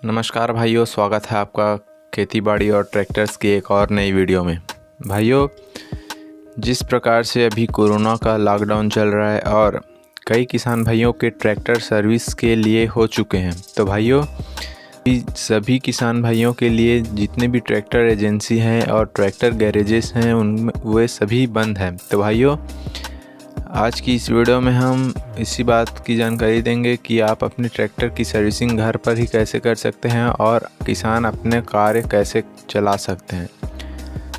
नमस्कार भाइयों, स्वागत है आपका खेती बाड़ी और ट्रैक्टर्स की एक और नई वीडियो में। भाइयों, जिस प्रकार से अभी कोरोना का लॉकडाउन चल रहा है और कई किसान भाइयों के ट्रैक्टर सर्विस के लिए हो चुके हैं, तो भाइयों सभी किसान भाइयों के लिए जितने भी ट्रैक्टर एजेंसी हैं और ट्रैक्टर गैरेजेस हैं उनमें वे सभी बंद हैं। तो भाइयों, आज की इस वीडियो में हम इसी बात की जानकारी देंगे कि आप अपने ट्रैक्टर की सर्विसिंग घर पर ही कैसे कर सकते हैं और किसान अपने कार्य कैसे चला सकते हैं।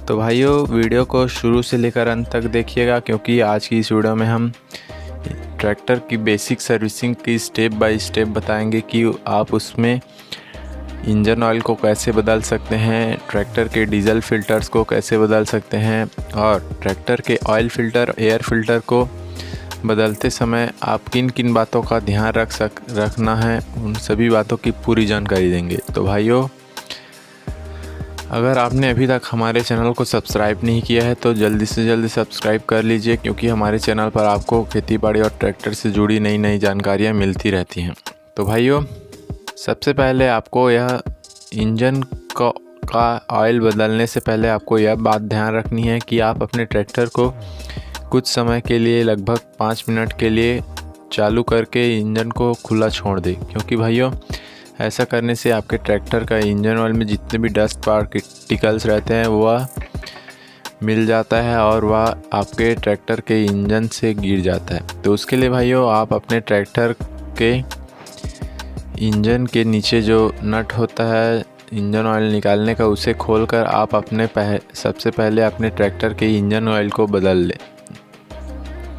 तो भाइयों, वीडियो को शुरू से लेकर अंत तक देखिएगा, क्योंकि आज की इस वीडियो में हम ट्रैक्टर की बेसिक सर्विसिंग की स्टेप बाय स्टेप बताएंगे कि आप उसमें इंजन ऑयल को कैसे बदल सकते हैं, ट्रैक्टर के डीजल फिल्टर्स को कैसे बदल सकते हैं और ट्रैक्टर के ऑयल फिल्टर, एयर फिल्टर को बदलते समय आप किन किन बातों का ध्यान रखना है, उन सभी बातों की पूरी जानकारी देंगे। तो भाइयों, अगर आपने अभी तक हमारे चैनल को सब्सक्राइब नहीं किया है तो जल्दी से जल्दी सब्सक्राइब कर लीजिए, क्योंकि हमारे चैनल पर आपको खेती बाड़ी और ट्रैक्टर से जुड़ी नई नई जानकारियाँ मिलती रहती हैं। तो भाइयों, सबसे पहले आपको यह इंजन का ऑयल बदलने से पहले आपको यह बात ध्यान रखनी है कि आप अपने ट्रैक्टर को कुछ समय के लिए लगभग 5 मिनट के लिए चालू करके इंजन को खुला छोड़ दें, क्योंकि भाइयों ऐसा करने से आपके ट्रैक्टर का इंजन ऑयल में जितने भी डस्ट पार्टिकल्स रहते हैं वह मिल जाता है और वह आपके ट्रैक्टर के इंजन से गिर जाता है। तो उसके लिए भाइयों आप अपने ट्रैक्टर के इंजन के नीचे जो नट होता है इंजन ऑयल निकालने का, उसे खोलकर आप सबसे पहले अपने ट्रैक्टर के इंजन ऑयल को बदल लें।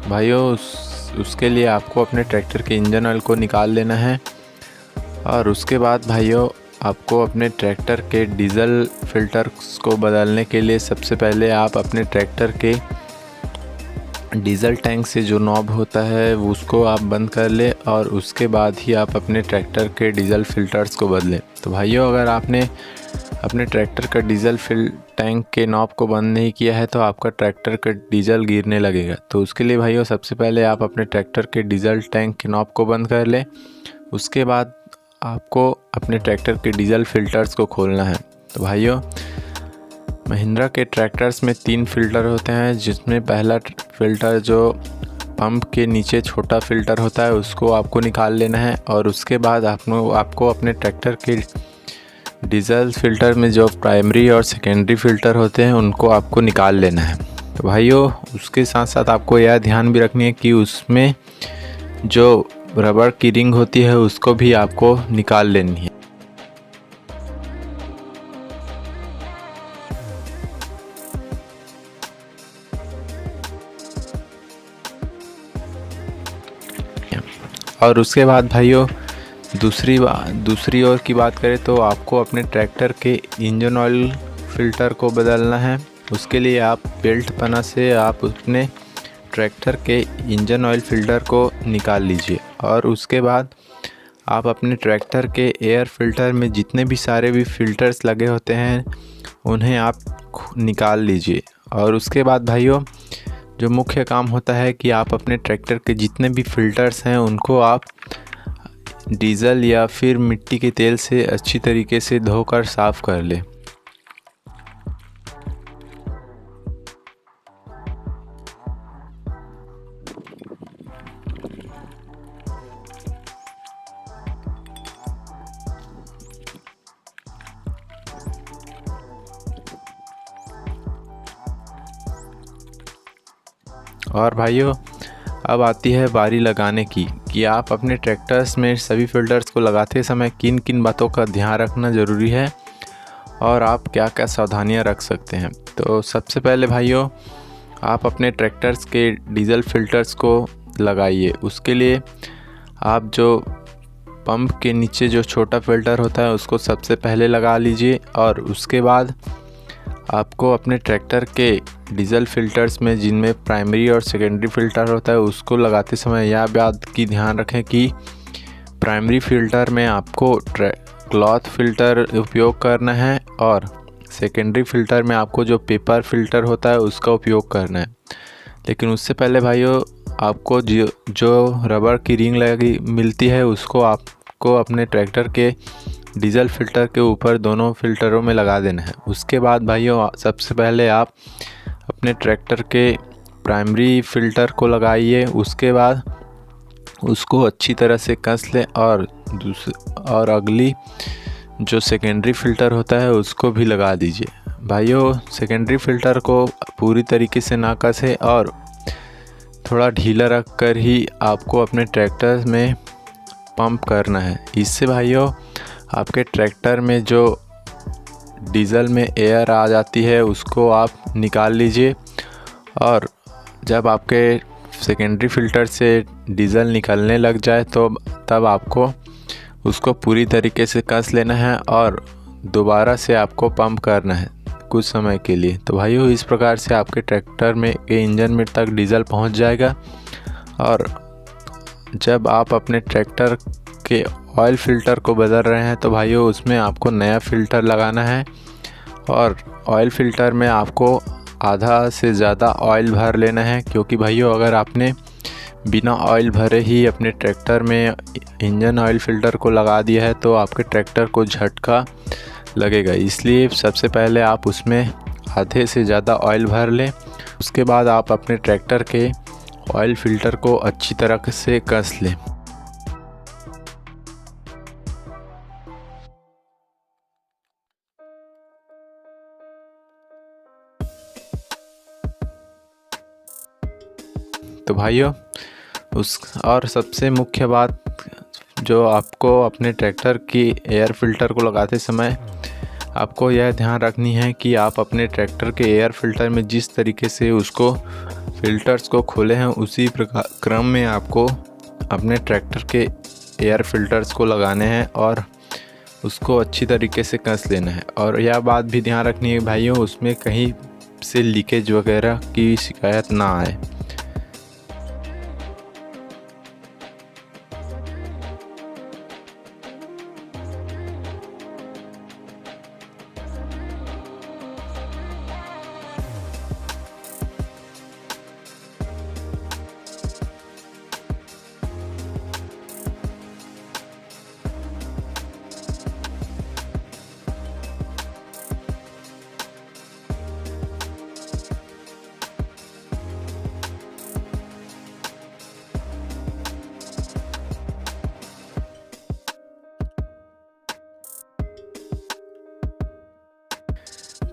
भाइयों, उसके लिए आपको अपने ट्रैक्टर के इंजन ऑयल को निकाल लेना है और उसके बाद भाइयों आपको अपने ट्रैक्टर के डीजल फिल्टर्स को बदलने के लिए सबसे पहले आप अपने ट्रैक्टर के डीजल टैंक से जो नॉब होता है उसको आप बंद कर ले और उसके बाद ही आप अपने ट्रैक्टर के डीजल फिल्टर्स को बदलें। तो भाइयों, अगर आपने अपने ट्रैक्टर का डीजल टैंक के नॉब को बंद नहीं किया है तो आपका ट्रैक्टर का डीजल गिरने लगेगा। तो उसके लिए भाइयों सबसे पहले आप अपने ट्रैक्टर के डीजल टैंक के नॉब को बंद कर लें। उसके बाद आपको अपने ट्रैक्टर के डीजल फिल्टर्स को खोलना है। तो भाइयों, महिंद्रा के ट्रैक्टर्स में 3 फिल्टर होते हैं, जिसमें पहला फिल्टर जो पंप के नीचे छोटा फिल्टर होता है उसको आपको निकाल लेना है और उसके बाद आपको अपने ट्रैक्टर के डीजल फिल्टर में जो प्राइमरी और सेकेंडरी फिल्टर होते हैं उनको आपको निकाल लेना है। तो भाइयों, उसके साथ साथ आपको यह ध्यान भी रखनी है कि उसमें जो रबर की रिंग होती है उसको भी आपको निकाल लेनी है। और उसके बाद भाइयों दूसरी ओर की बात करें तो आपको अपने ट्रैक्टर के इंजन ऑयल फिल्टर को बदलना है। उसके लिए आप बेल्ट पना से आप अपने ट्रैक्टर के इंजन ऑयल फिल्टर को निकाल लीजिए और उसके बाद आप अपने ट्रैक्टर के एयर फिल्टर में जितने भी सारे भी फिल्टर्स लगे होते हैं उन्हें आप निकाल लीजिए। और उसके बाद भाइयों, जो मुख्य काम होता है कि आप अपने ट्रैक्टर के जितने भी फिल्टर्स हैं उनको आप डीजल या फिर मिट्टी के तेल से अच्छी तरीके से धोकर साफ़ कर लें। और भाइयों, अब आती है बारी लगाने की कि आप अपने ट्रैक्टर्स में सभी फिल्टर्स को लगाते समय किन किन बातों का ध्यान रखना ज़रूरी है और आप क्या क्या सावधानियां रख सकते हैं। तो सबसे पहले भाइयों, आप अपने ट्रैक्टर्स के डीजल फिल्टर्स को लगाइए। उसके लिए आप जो पंप के नीचे जो छोटा फिल्टर होता है उसको सबसे पहले लगा लीजिए और उसके बाद आपको अपने ट्रैक्टर के डीजल फिल्टर्स में जिनमें प्राइमरी और सेकेंडरी फिल्टर होता है उसको लगाते समय यह बात की ध्यान रखें कि प्राइमरी फिल्टर में आपको क्लॉथ फिल्टर उपयोग करना है और सेकेंडरी फिल्टर में आपको जो पेपर फिल्टर होता है उसका उपयोग करना है। लेकिन उससे पहले भाइयों, आपको जो रबर की रिंग लगी मिलती है उसको आपको अपने ट्रैक्टर के डीजल फ़िल्टर के ऊपर दोनों फ़िल्टरों में लगा देना है। उसके बाद भाइयों सबसे पहले आप अपने ट्रैक्टर के प्राइमरी फ़िल्टर को लगाइए। उसके बाद उसको अच्छी तरह से कस लें और अगली जो सेकेंडरी फ़िल्टर होता है उसको भी लगा दीजिए। भाइयों सेकेंडरी फ़िल्टर को पूरी तरीके से ना कसें और थोड़ा ढीला रख कर ही आपको अपने ट्रैक्टर में पंप करना है। इससे भाइयों आपके ट्रैक्टर में जो डीज़ल में एयर आ जाती है उसको आप निकाल लीजिए और जब आपके सेकेंडरी फ़िल्टर से डीज़ल निकलने लग जाए तो तब आपको उसको पूरी तरीके से कस लेना है और दोबारा से आपको पंप करना है कुछ समय के लिए। तो भाइयों इस प्रकार से आपके ट्रैक्टर में के इंजन में तक डीज़ल पहुंच जाएगा। और जब आप अपने ट्रैक्टर के ऑयल फ़िल्टर को बदल रहे हैं तो भाइयों उसमें आपको नया फ़िल्टर लगाना है और ऑयल फ़िल्टर में आपको आधा से ज़्यादा ऑयल भर लेना है, क्योंकि भाइयों अगर आपने बिना ऑयल भरे ही अपने ट्रैक्टर में इंजन ऑयल फ़िल्टर को लगा दिया है तो आपके ट्रैक्टर को झटका लगेगा। इसलिए सबसे पहले आप उसमें आधे से ज़्यादा ऑयल भर लें। उसके बाद आप अपने ट्रैक्टर के ऑयल फ़िल्टर को अच्छी तरह से कस लें। तो भाइयों और सबसे मुख्य बात जो आपको अपने ट्रैक्टर की एयर फ़िल्टर को लगाते समय आपको यह ध्यान रखनी है कि आप अपने ट्रैक्टर के एयर फ़िल्टर में जिस तरीके से उसको फ़िल्टर्स को खोले हैं उसी प्रकार क्रम में आपको अपने ट्रैक्टर के एयर फ़िल्टर्स को लगाने हैं और उसको अच्छी तरीके से कस लेना है। और यह बात भी ध्यान रखनी है भाइयों उसमें कहीं से लीकेज वगैरह की शिकायत ना आए।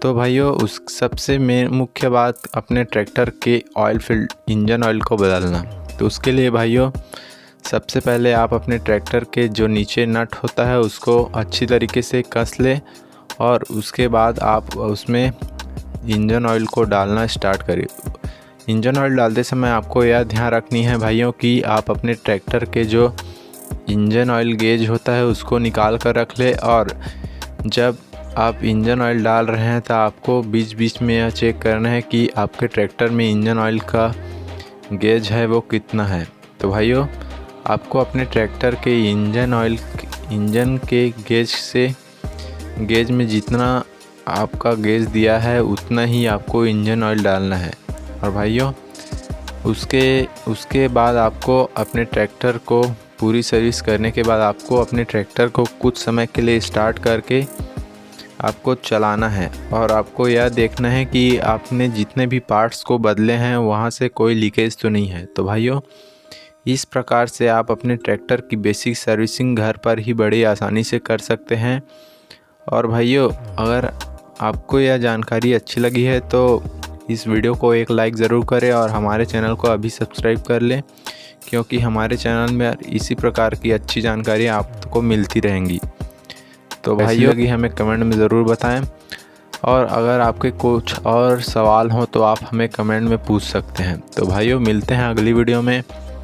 तो भाइयों उस सबसे मुख्य बात अपने ट्रैक्टर के इंजन ऑयल को बदलना। तो उसके लिए भाइयों सबसे पहले आप अपने ट्रैक्टर के जो नीचे नट होता है उसको अच्छी तरीके से कस लें और उसके बाद आप उसमें इंजन ऑयल को डालना स्टार्ट करें। इंजन ऑयल डालते समय आपको यह ध्यान रखनी है भाइयों कि आप अपने ट्रैक्टर के जो इंजन ऑयल गेज होता है उसको निकाल कर रख ले और जब आप इंजन ऑयल डाल रहे हैं तो आपको बीच बीच में यह चेक करना है कि आपके ट्रैक्टर में इंजन ऑयल का गेज है वो कितना है। तो भाइयों आपको अपने ट्रैक्टर के इंजन के गेज में जितना आपका गेज दिया है उतना ही आपको इंजन ऑयल डालना है। और भाइयों उसके बाद आपको अपने ट्रैक्टर को पूरी सर्विस करने के बाद आपको अपने ट्रैक्टर को कुछ समय के लिए स्टार्ट करके आपको चलाना है और आपको यह देखना है कि आपने जितने भी पार्ट्स को बदले हैं वहाँ से कोई लीकेज तो नहीं है। तो भाइयों इस प्रकार से आप अपने ट्रैक्टर की बेसिक सर्विसिंग घर पर ही बड़ी आसानी से कर सकते हैं। और भाइयों अगर आपको यह जानकारी अच्छी लगी है तो इस वीडियो को एक लाइक ज़रूर करें और हमारे चैनल को अभी सब्सक्राइब कर लें, क्योंकि हमारे चैनल में इसी प्रकार की अच्छी जानकारी आपको मिलती रहेंगी। तो भाइयों लगी हमें कमेंट में ज़रूर बताएं और अगर आपके कुछ और सवाल हों तो आप हमें कमेंट में पूछ सकते हैं। तो भाइयों मिलते हैं अगली वीडियो में।